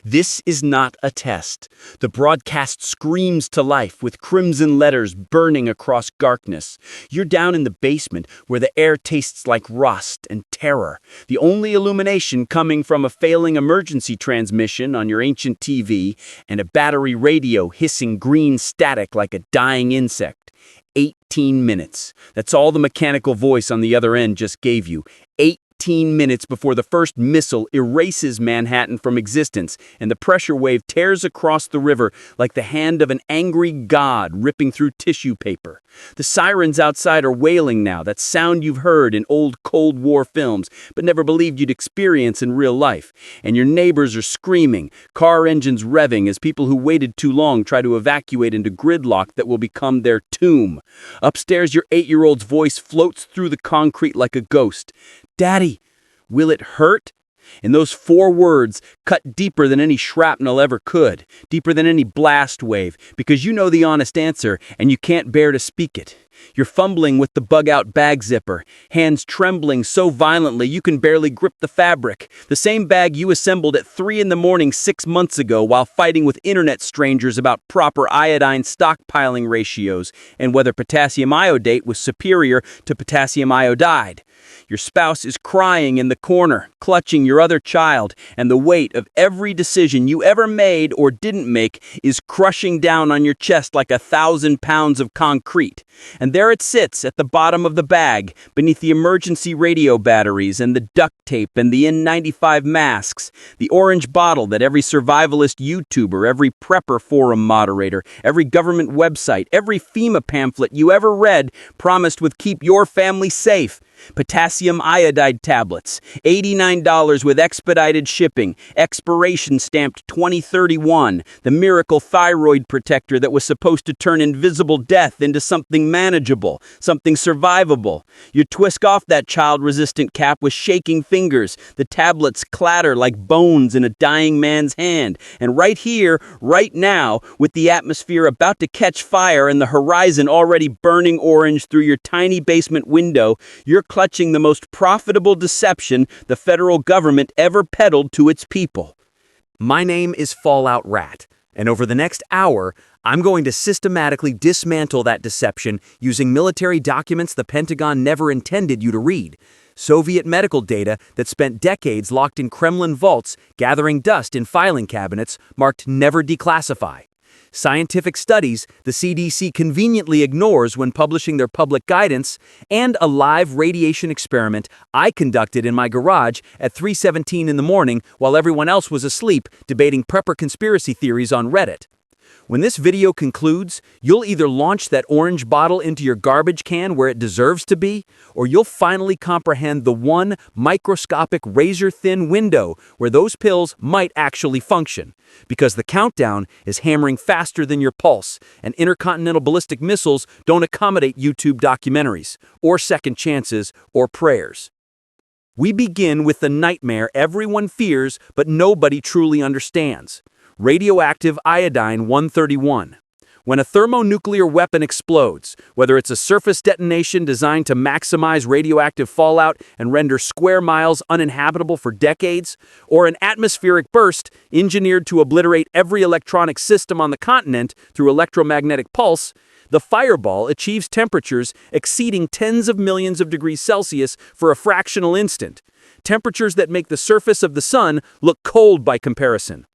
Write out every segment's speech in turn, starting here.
This is not a test. The broadcast screams to life with crimson letters burning across darkness. You're down in the basement where the air tastes like rust and terror. The only illumination coming from a failing emergency transmission on your ancient TV and a battery radio hissing green static like a dying insect. 18 minutes. That's all the mechanical voice on the other end just gave you. 18 minutes before the first missile erases Manhattan from existence and the pressure wave tears across the river like the hand of an angry god ripping through tissue paper. The sirens outside are wailing now, that sound you've heard in old Cold War films but never believed you'd experience in real life. And your neighbors are screaming, car engines revving as people who waited too long try to evacuate into gridlock that will become their tomb. Upstairs, your 8-year-old's voice floats through the concrete like a ghost. Daddy, will it hurt? And those 4 words cut deeper than any shrapnel ever could, deeper than any blast wave, because you know the honest answer and you can't bear to speak it. You're fumbling with the bug-out bag zipper, hands trembling so violently you can barely grip the fabric. The same bag you assembled at 3 in the morning 6 months ago while fighting with internet strangers about proper iodine stockpiling ratios and whether potassium iodate was superior to potassium iodide. Your spouse is crying in the corner, clutching your other child, and the weight of every decision you ever made or didn't make is crushing down on your chest like 1,000 pounds of concrete. And there it sits at the bottom of the bag, beneath the emergency radio batteries and the duct tape and the N95 masks, the orange bottle that every survivalist YouTuber, every prepper forum moderator, every government website, every FEMA pamphlet you ever read promised would keep your family safe. Potassium iodide tablets, $89 with expedited shipping, expiration stamped 2031, the miracle thyroid protector that was supposed to turn invisible death into something manageable, something survivable. You twist off that child-resistant cap with shaking fingers. The tablets clatter like bones in a dying man's hand. And right here, right now, with the atmosphere about to catch fire and the horizon already burning orange through your tiny basement window, you're clutching the most profitable deception the federal government ever peddled to its people. My name is Fallout Rat, and over the next hour, I'm going to systematically dismantle that deception using military documents the Pentagon never intended you to read. Soviet medical data that spent decades locked in Kremlin vaults, gathering dust in filing cabinets marked Never Declassify. Scientific studies the CDC conveniently ignores when publishing their public guidance, and a live radiation experiment I conducted in my garage at 3:17 in the morning while everyone else was asleep debating prepper conspiracy theories on Reddit. When this video concludes, you'll either launch that orange bottle into your garbage can where it deserves to be, or you'll finally comprehend the one microscopic razor-thin window where those pills might actually function. Because the countdown is hammering faster than your pulse, and intercontinental ballistic missiles don't accommodate YouTube documentaries, or second chances, or prayers. We begin with the nightmare everyone fears but nobody truly understands. Radioactive iodine 131. When a thermonuclear weapon explodes, whether it's a surface detonation designed to maximize radioactive fallout and render square miles uninhabitable for decades, or an atmospheric burst engineered to obliterate every electronic system on the continent through electromagnetic pulse, the fireball achieves temperatures exceeding tens of millions of degrees Celsius for a fractional instant, temperatures that make the surface of the sun look cold by comparison.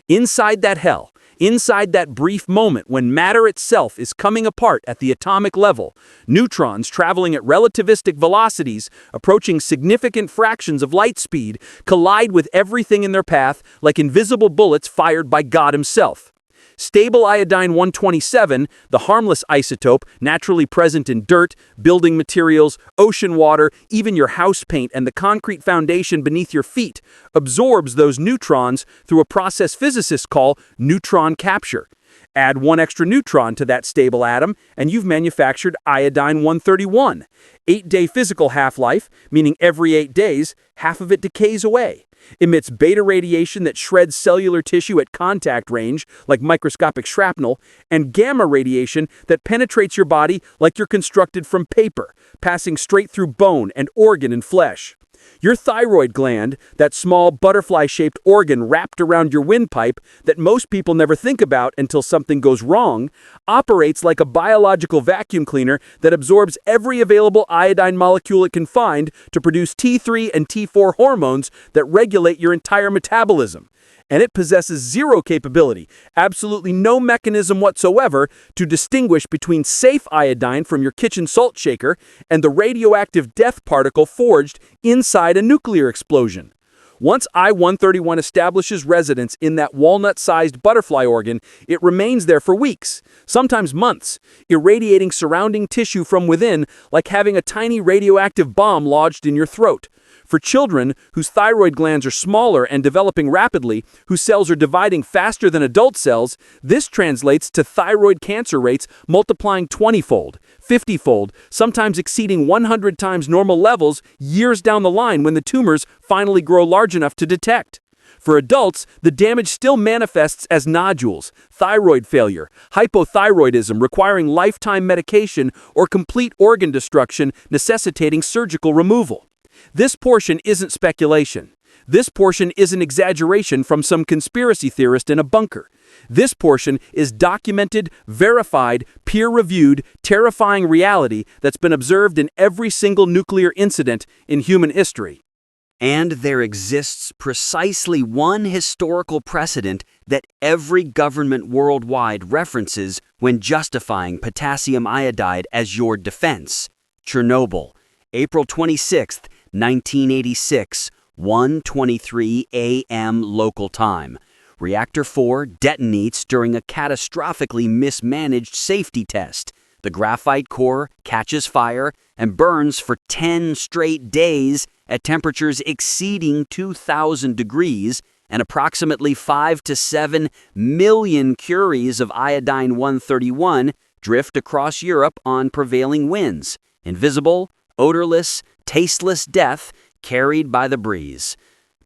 Inside that hell, inside that brief moment when matter itself is coming apart at the atomic level, neutrons traveling at relativistic velocities, approaching significant fractions of light speed, collide with everything in their path like invisible bullets fired by God himself. Stable iodine 127, the harmless isotope naturally present in dirt, building materials, ocean water, even your house paint and the concrete foundation beneath your feet, absorbs those neutrons through a process physicists call neutron capture. Add 1 extra neutron to that stable atom, and you've manufactured iodine 131. 8-day physical half-life, meaning every 8 days, half of it decays away. Emits beta radiation that shreds cellular tissue at contact range, like microscopic shrapnel, and gamma radiation that penetrates your body like you're constructed from paper, passing straight through bone and organ and flesh. Your thyroid gland, that small butterfly-shaped organ wrapped around your windpipe that most people never think about until something goes wrong, operates like a biological vacuum cleaner that absorbs every available iodine molecule it can find to produce T3 and T4 hormones that regulate your entire metabolism. And it possesses zero capability, absolutely no mechanism whatsoever, to distinguish between safe iodine from your kitchen salt shaker and the radioactive death particle forged inside a nuclear explosion. Once I-131 establishes residence in that walnut-sized butterfly organ, it remains there for weeks, sometimes months, irradiating surrounding tissue from within like having a tiny radioactive bomb lodged in your throat. For children whose thyroid glands are smaller and developing rapidly, whose cells are dividing faster than adult cells, this translates to thyroid cancer rates multiplying 20-fold, 50-fold, sometimes exceeding 100 times normal levels years down the line when the tumors finally grow large enough to detect. For adults, the damage still manifests as nodules, thyroid failure, hypothyroidism requiring lifetime medication, or complete organ destruction necessitating surgical removal. This portion isn't speculation. This portion isn't exaggeration from some conspiracy theorist in a bunker. This portion is documented, verified, peer-reviewed, terrifying reality that's been observed in every single nuclear incident in human history. And there exists precisely one historical precedent that every government worldwide references when justifying potassium iodide as your defense. Chernobyl, April 26, 1986, 1:23 a.m. local time. Reactor 4 detonates during a catastrophically mismanaged safety test. The graphite core catches fire and burns for 10 straight days at temperatures exceeding 2,000 degrees, and approximately 5 to 7 million curies of iodine-131 drift across Europe on prevailing winds. Invisible, odorless, tasteless death carried by the breeze.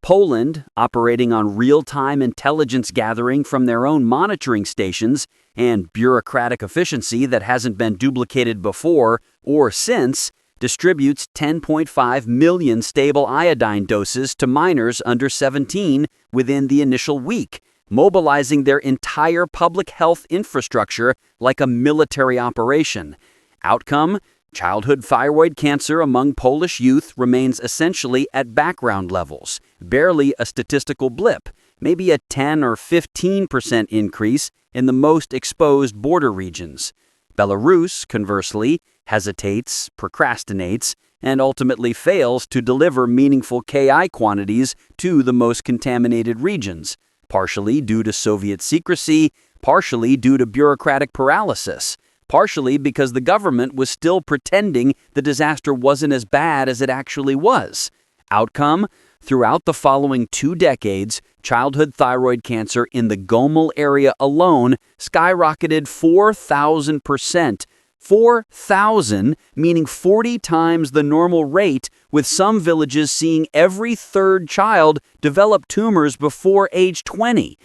Poland, operating on real-time intelligence gathering from their own monitoring stations and bureaucratic efficiency that hasn't been duplicated before or since, distributes 10.5 million stable iodine doses to minors under 17 within the initial week, mobilizing their entire public health infrastructure like a military operation. Outcome? Childhood thyroid cancer among Polish youth remains essentially at background levels, barely a statistical blip, maybe a 10 or 15% increase in the most exposed border regions. Belarus, conversely, hesitates, procrastinates, and ultimately fails to deliver meaningful Ki quantities to the most contaminated regions, partially due to Soviet secrecy, partially due to bureaucratic paralysis, partially because the government was still pretending the disaster wasn't as bad as it actually was. Outcome? Throughout the following 2 decades, childhood thyroid cancer in the Gomel area alone skyrocketed 4,000%. 4,000, meaning 40 times the normal rate, with some villages seeing every 3rd child develop tumors before age 20.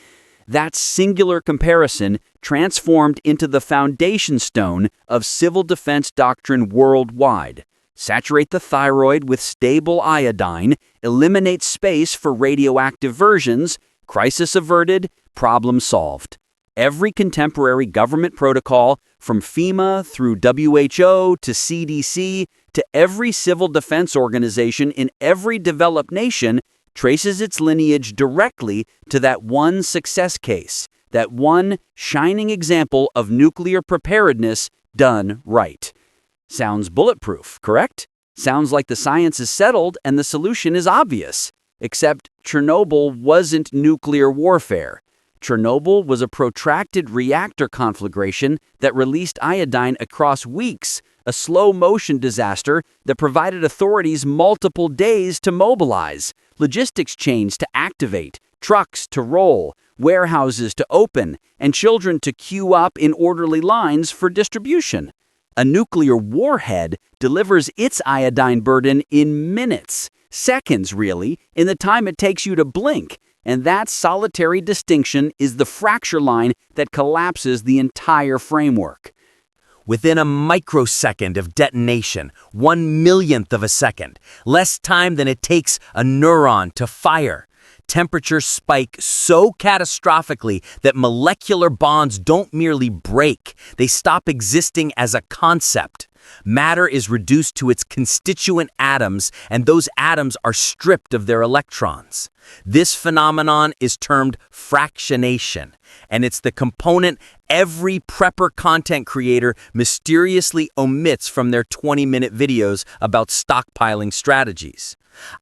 That singular comparison transformed into the foundation stone of civil defense doctrine worldwide. Saturate the thyroid with stable iodine, eliminate space for radioactive versions, crisis averted, problem solved. Every contemporary government protocol, from FEMA through WHO to CDC to every civil defense organization in every developed nation, traces its lineage directly to that one success case, that one shining example of nuclear preparedness done right. Sounds bulletproof, correct? Sounds like the science is settled and the solution is obvious. Except Chernobyl wasn't nuclear warfare. Chernobyl was a protracted reactor conflagration that released iodine across weeks, a slow-motion disaster that provided authorities multiple days to mobilize, logistics chains to activate, trucks to roll, warehouses to open, and children to queue up in orderly lines for distribution. A nuclear warhead delivers its iodine burden in minutes, seconds really, in the time it takes you to blink, and that solitary distinction is the fracture line that collapses the entire framework. within a microsecond of detonation, 1/1,000,000th of a second, less time than it takes a neuron to fire. Temperatures spike so catastrophically that molecular bonds don't merely break, they stop existing as a concept. Matter is reduced to its constituent atoms, and those atoms are stripped of their electrons. This phenomenon is termed fractionation, and it's the component every prepper content creator mysteriously omits from their 20-minute videos about stockpiling strategies.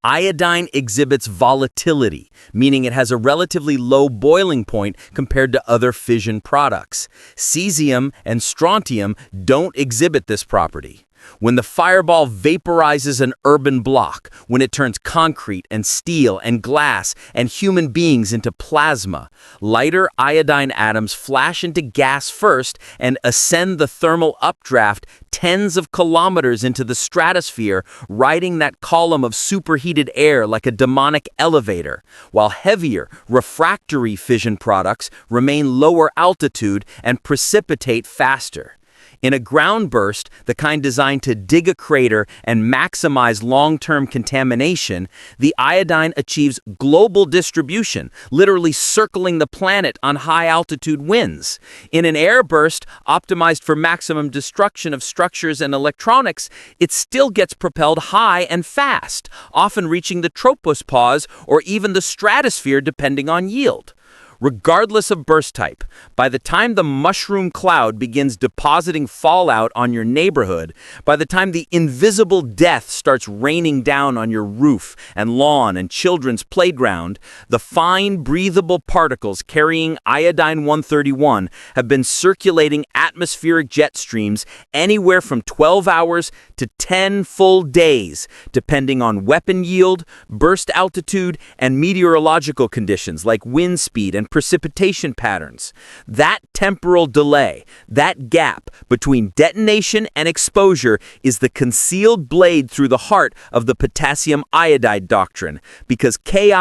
Iodine exhibits volatility, meaning it has a relatively low boiling point compared to other fission products. Cesium and strontium don't exhibit this property. When the fireball vaporizes an urban block, when it turns concrete and steel and glass and human beings into plasma, lighter iodine atoms flash into gas first and ascend the thermal updraft tens of kilometers into the stratosphere, riding that column of superheated air like a demonic elevator, while heavier, refractory fission products remain lower altitude and precipitate faster. In a ground burst, the kind designed to dig a crater and maximize long-term contamination, the iodine achieves global distribution, literally circling the planet on high-altitude winds. In an air burst, optimized for maximum destruction of structures and electronics, it still gets propelled high and fast, often reaching the tropospause or even the stratosphere depending on yield. Regardless of burst type, by the time the mushroom cloud begins depositing fallout on your neighborhood, by the time the invisible death starts raining down on your roof and lawn and children's playground, the fine, breathable particles carrying iodine-131 have been circulating atmospheric jet streams anywhere from 12 hours to 10 full days, depending on weapon yield, burst altitude, and meteorological conditions like wind speed and precipitation patterns. That temporal delay, that gap between detonation and exposure, is the concealed blade through the heart of the potassium iodide doctrine, because Ki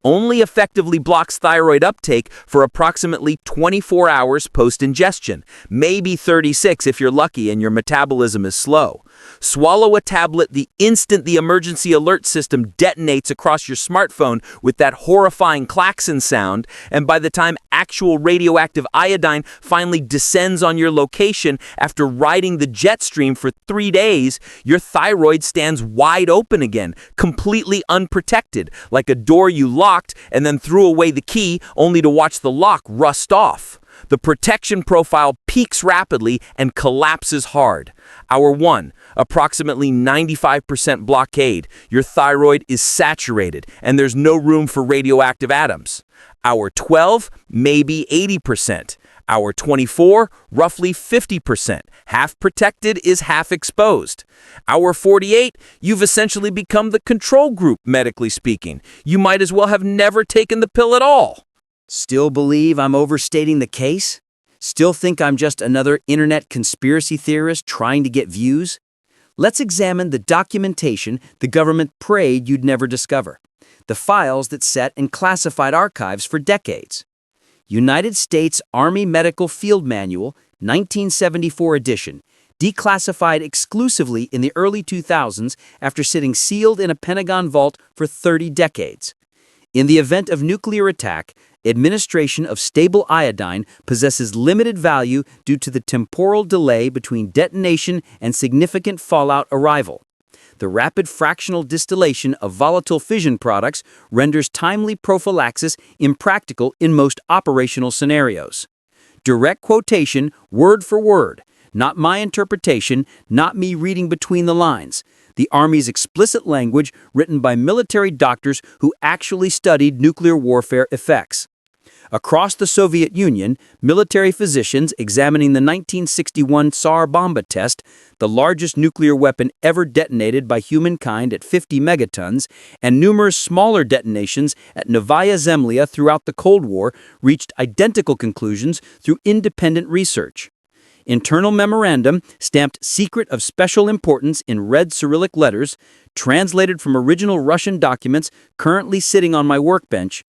only effectively blocks thyroid uptake for approximately 24 hours post-ingestion, maybe 36 if you're lucky and your metabolism is slow. Swallow a tablet the instant the emergency alert system detonates across your smartphone with that horrifying klaxon sound, and by the time actual radioactive iodine finally descends on your location after riding the jet stream for 3 days, your thyroid stands wide open again, completely unprotected, like a door you locked and then threw away the key only to watch the lock rust off. The protection profile peaks rapidly and collapses hard. Hour 1, approximately 95% blockade. Your thyroid is saturated and there's no room for radioactive atoms. Hour 12, maybe 80%. Hour 24, roughly 50%. Half protected is half exposed. Hour 48, you've essentially become the control group, medically speaking. You might as well have never taken the pill at all. Still believe I'm overstating the case? Still think I'm just another internet conspiracy theorist trying to get views? Let's examine the documentation the government prayed you'd never discover. The files that sat in classified archives for decades. United States Army Medical Field Manual, 1974 edition, declassified exclusively in the early 2000s after sitting sealed in a Pentagon vault for 30 decades. In the event of nuclear attack, administration of stable iodine possesses limited value due to the temporal delay between detonation and significant fallout arrival. The rapid fractional distillation of volatile fission products renders timely prophylaxis impractical in most operational scenarios. Direct quotation, word for word. Not my interpretation, not me reading between the lines. The Army's explicit language written by military doctors who actually studied nuclear warfare effects. Across the Soviet Union, military physicians examining the 1961 Tsar Bomba test, the largest nuclear weapon ever detonated by humankind at 50 megatons, and numerous smaller detonations at Novaya Zemlya throughout the Cold War, reached identical conclusions through independent research. Internal memorandum, stamped secret of special importance in red Cyrillic letters, translated from original Russian documents currently sitting on my workbench,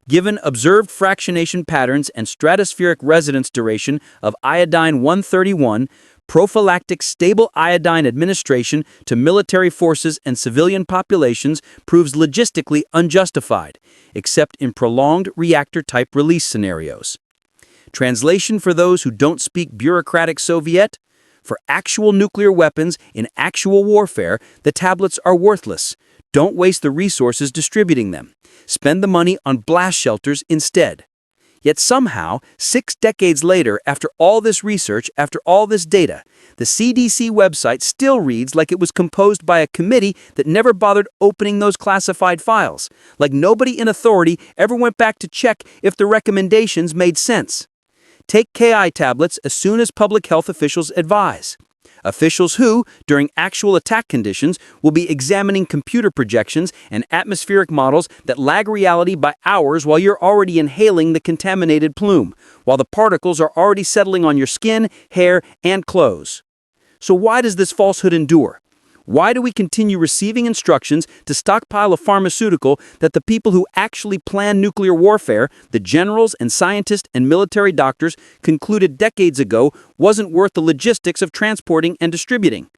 given observed fractionation patterns and stratospheric residence duration of iodine-131, prophylactic stable iodine administration to military forces and civilian populations proves logistically unjustified, except in prolonged reactor-type release scenarios. Translation for those who don't speak bureaucratic Soviet? For actual nuclear weapons in actual warfare, the tablets are worthless. Don't waste the resources distributing them. Spend the money on blast shelters instead. Yet somehow, 6 decades later, after all this research, after all this data, the CDC website still reads like it was composed by a committee that never bothered opening those classified files, like nobody in authority ever went back to check if the recommendations made sense. Take KI tablets as soon as public health officials advise. Officials who, during actual attack conditions, will be examining computer projections and atmospheric models that lag reality by hours while you're already inhaling the contaminated plume, while the particles are already settling on your skin, hair, and clothes. So why does this falsehood endure? Why do we continue receiving instructions to stockpile a pharmaceutical that the people who actually plan nuclear warfare, the generals and scientists and military doctors, concluded decades ago wasn't worth the logistics of transporting and distributing?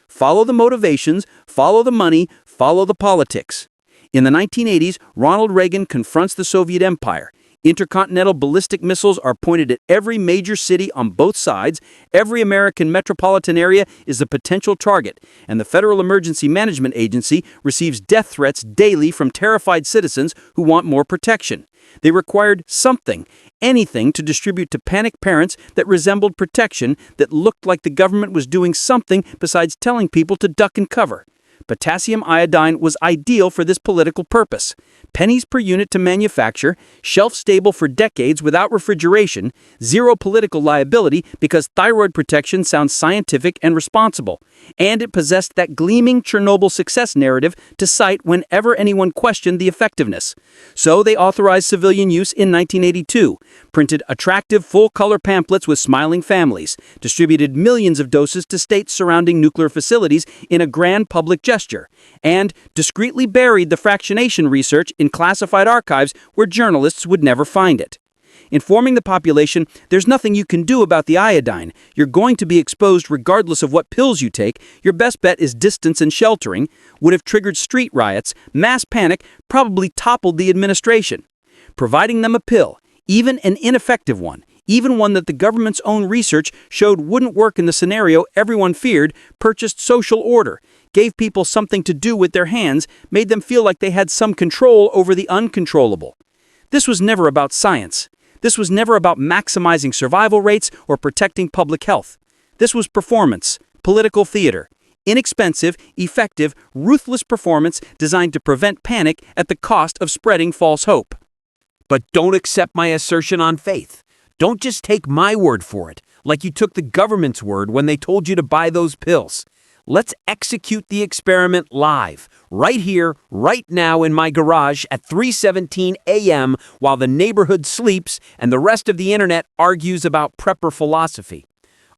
Follow the motivations, follow the money, follow the politics. In the 1980s, Ronald Reagan confronts the Soviet Empire. Intercontinental ballistic missiles are pointed at every major city on both sides. Every American metropolitan area is a potential target, and the Federal Emergency Management Agency receives death threats daily from terrified citizens who want more protection. They required something, anything to distribute to panicked parents that resembled protection, that looked like the government was doing something besides telling people to duck and cover. Potassium iodine was ideal for this political purpose. Pennies per unit to manufacture, shelf-stable for decades without refrigeration, zero political liability because thyroid protection sounds scientific and responsible, and it possessed that gleaming Chernobyl success narrative to cite whenever anyone questioned the effectiveness. So they authorized civilian use in 1982, printed attractive full-color pamphlets with smiling families, distributed millions of doses to states surrounding nuclear facilities in a grand public gesture, and discreetly buried the fractionation research in classified archives where journalists would never find it. Informing the population, there's nothing you can do about the iodine. You're going to be exposed regardless of what pills you take. Your best bet is distance and sheltering, would have triggered street riots, mass panic, probably toppled the administration. Providing them a pill, even an ineffective one, even one that the government's own research showed wouldn't work in the scenario everyone feared, purchased social order, gave people something to do with their hands, made them feel like they had some control over the uncontrollable. This was never about science. This was never about maximizing survival rates or protecting public health. This was performance, political theater, inexpensive, effective, ruthless performance designed to prevent panic at the cost of spreading false hope. But don't accept my assertion on faith. Don't just take my word for it, like you took the government's word when they told you to buy those pills. Let's execute the experiment live, right here, right now in my garage at 3:17 a.m. while the neighborhood sleeps and the rest of the internet argues about prepper philosophy.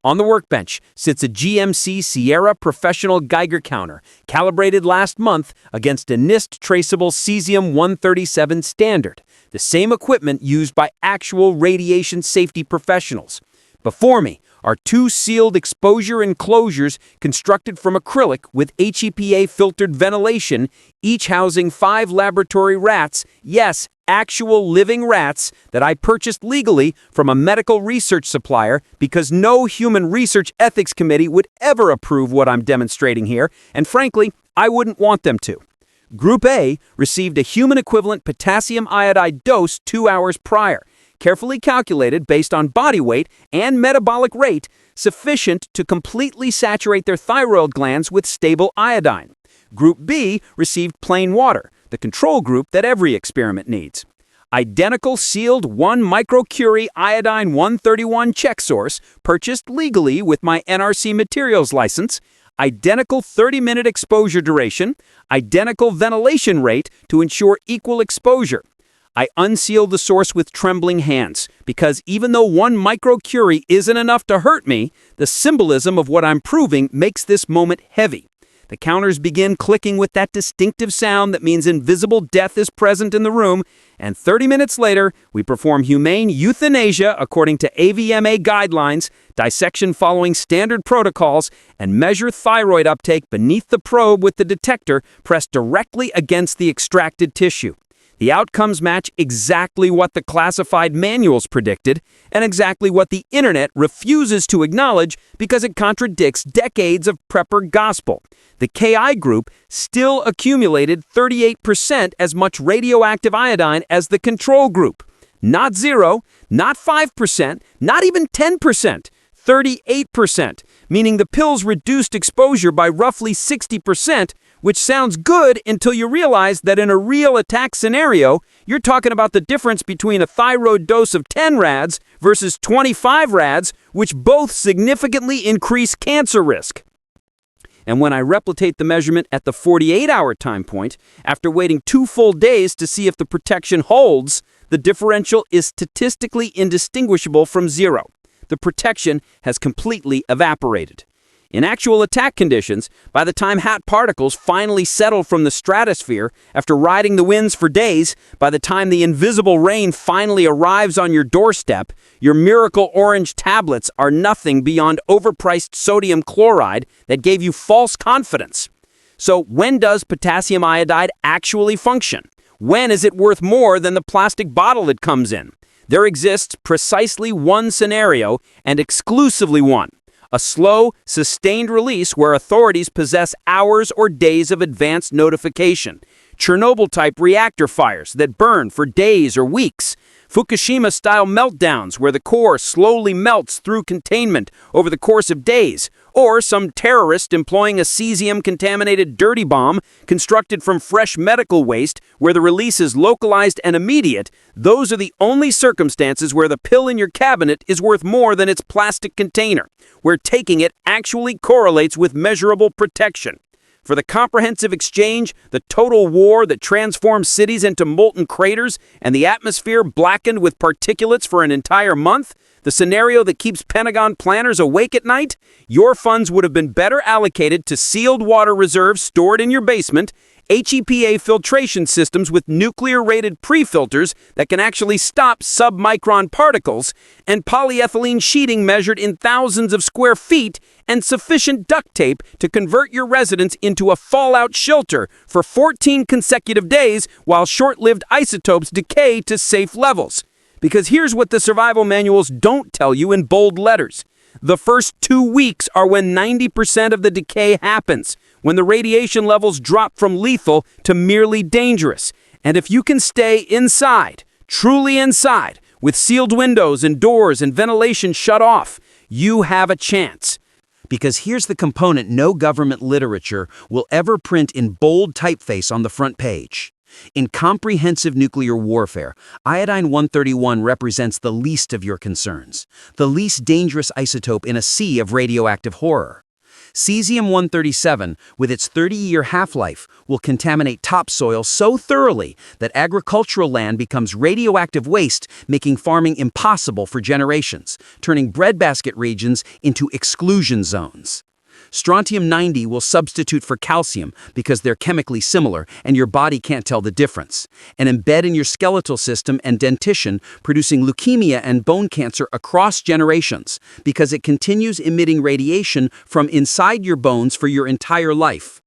On the workbench sits a GMC Sierra Professional Geiger counter, calibrated last month against a NIST traceable cesium-137 standard, the same equipment used by actual radiation safety professionals. Before me are 2 sealed exposure enclosures constructed from acrylic with HEPA-filtered ventilation, each housing 5 laboratory rats, yes, actual living rats, that I purchased legally from a medical research supplier because no human research ethics committee would ever approve what I'm demonstrating here, and frankly, I wouldn't want them to. Group A received a human-equivalent potassium iodide dose 2 hours prior, carefully calculated based on body weight and metabolic rate, sufficient to completely saturate their thyroid glands with stable iodine. Group B received plain water, the control group that every experiment needs. Identical sealed 1 microcurie iodine 131 check source, purchased legally with my NRC materials license, identical 30-minute exposure duration, identical ventilation rate to ensure equal exposure. I unsealed the source with trembling hands, because even though 1 microcurie isn't enough to hurt me, the symbolism of what I'm proving makes this moment heavy. The counters begin clicking with that distinctive sound that means invisible death is present in the room, and 30 minutes later, we perform humane euthanasia according to AVMA guidelines, dissection following standard protocols, and measure thyroid uptake beneath the probe with the detector pressed directly against the extracted tissue. The outcomes match exactly what the classified manuals predicted and exactly what the internet refuses to acknowledge because it contradicts decades of prepper gospel. The KI group still accumulated 38% as much radioactive iodine as the control group. Not 0, not 5%, not even 10%. 38%, meaning the pills reduced exposure by roughly 60%, which sounds good until you realize that in a real attack scenario, you're talking about the difference between a thyroid dose of 10 rads versus 25 rads, which both significantly increase cancer risk. And when I replicate the measurement at the 48-hour time point, after waiting 2 full days to see if the protection holds, the differential is statistically indistinguishable from 0. The protection has completely evaporated. In actual attack conditions, by the time hot particles finally settle from the stratosphere after riding the winds for days, by the time the invisible rain finally arrives on your doorstep, your miracle orange tablets are nothing beyond overpriced sodium chloride that gave you false confidence. So when does potassium iodide actually function? When is it worth more than the plastic bottle it comes in? There exists precisely one scenario, and exclusively one. A slow, sustained release where authorities possess hours or days of advance notification. Chernobyl-type reactor fires that burn for days or weeks. Fukushima-style meltdowns where the core slowly melts through containment over the course of days. Or some terrorist employing a cesium-contaminated dirty bomb constructed from fresh medical waste where the release is localized and immediate. Those are the only circumstances where the pill in your cabinet is worth more than its plastic container, where taking it actually correlates with measurable protection. For the comprehensive exchange, the total war that transforms cities into molten craters, and the atmosphere blackened with particulates for an entire month, the scenario that keeps Pentagon planners awake at night, your funds would have been better allocated to sealed water reserves stored in your basement, HEPA filtration systems with nuclear-rated pre-filters that can actually stop submicron particles, and polyethylene sheeting measured in thousands of square feet, and sufficient duct tape to convert your residence into a fallout shelter for 14 consecutive days while short-lived isotopes decay to safe levels. Because here's what the survival manuals don't tell you in bold letters. The first 2 weeks are when 90% of the decay happens, when the radiation levels drop from lethal to merely dangerous. And if you can stay inside, truly inside, with sealed windows and doors and ventilation shut off, you have a chance. Because here's the component no government literature will ever print in bold typeface on the front page. In comprehensive nuclear warfare, iodine-131 represents the least of your concerns, the least dangerous isotope in a sea of radioactive horror. Cesium-137, with its 30-year half-life, will contaminate topsoil so thoroughly that agricultural land becomes radioactive waste, making farming impossible for generations, turning breadbasket regions into exclusion zones. Strontium-90 will substitute for calcium because they're chemically similar and your body can't tell the difference, and embed in your skeletal system and dentition, producing leukemia and bone cancer across generations because it continues emitting radiation from inside your bones for your entire life.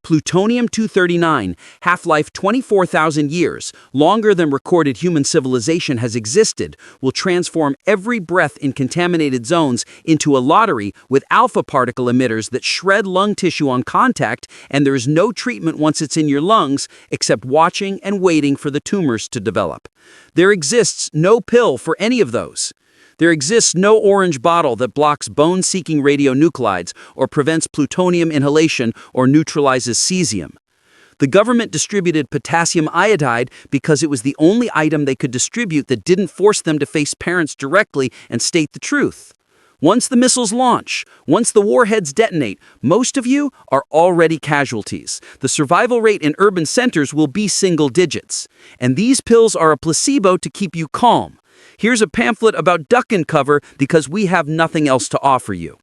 Plutonium-239, half-life 24,000 years, longer than recorded human civilization has existed, will transform every breath in contaminated zones into a lottery with alpha particle emitters that shred lung tissue on contact, and there is no treatment once it's in your lungs except watching and waiting for the tumors to develop. There exists no pill for any of those. There exists no orange bottle that blocks bone-seeking radionuclides or prevents plutonium inhalation or neutralizes cesium. The government distributed potassium iodide because it was the only item they could distribute that didn't force them to face parents directly and state the truth. Once the missiles launch, once the warheads detonate, most of you are already casualties. The survival rate in urban centers will be single digits. And these pills are a placebo to keep you calm. Here's a pamphlet about duck and cover because we have nothing else to offer you.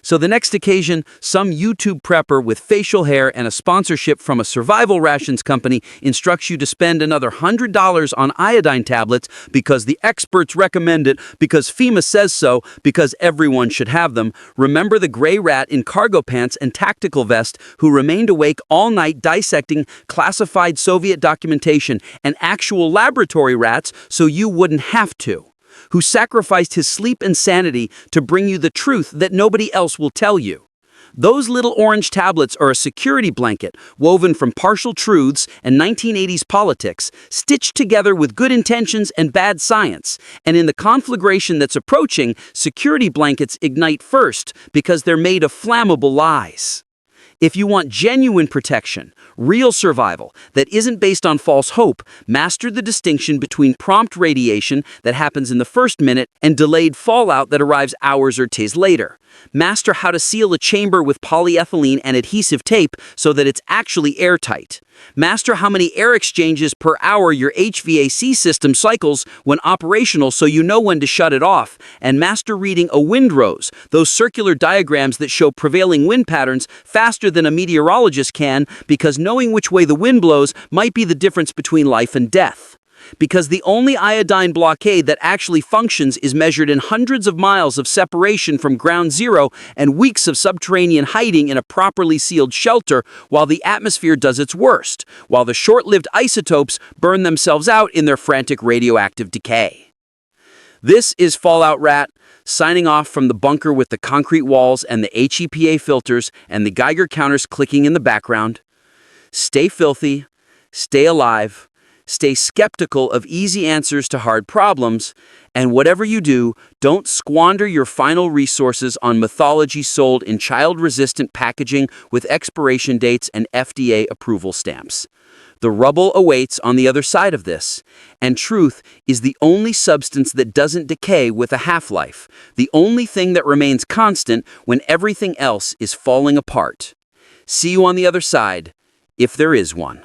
So the next occasion, some YouTube prepper with facial hair and a sponsorship from a survival rations company instructs you to spend another $100 on iodine tablets because the experts recommend it, because FEMA says so, because everyone should have them. Remember the gray rat in cargo pants and tactical vest who remained awake all night dissecting classified Soviet documentation and actual laboratory rats so you wouldn't have to, who sacrificed his sleep and sanity to bring you the truth that nobody else will tell you. Those little orange tablets are a security blanket woven from partial truths and 1980s politics, stitched together with good intentions and bad science. And in the conflagration that's approaching, security blankets ignite first because they're made of flammable lies. If you want genuine protection, real survival that isn't based on false hope, master the distinction between prompt radiation that happens in the first minute and delayed fallout that arrives hours or days later. Master how to seal a chamber with polyethylene and adhesive tape so that it's actually airtight. Master how many air exchanges per hour your HVAC system cycles when operational so you know when to shut it off. And master reading a windrose, those circular diagrams that show prevailing wind patterns faster than a meteorologist can, because knowing which way the wind blows might be the difference between life and death. Because the only iodine blockade that actually functions is measured in hundreds of miles of separation from ground zero and weeks of subterranean hiding in a properly sealed shelter while the atmosphere does its worst, while the short-lived isotopes burn themselves out in their frantic radioactive decay. This is Fallout Rat, signing off from the bunker with the concrete walls and the HEPA filters and the Geiger counters clicking in the background. Stay filthy, stay alive, stay skeptical of easy answers to hard problems, and whatever you do, don't squander your final resources on mythology sold in child-resistant packaging with expiration dates and FDA approval stamps. The rubble awaits on the other side of this, and truth is the only substance that doesn't decay with a half-life, the only thing that remains constant when everything else is falling apart. See you on the other side, if there is one.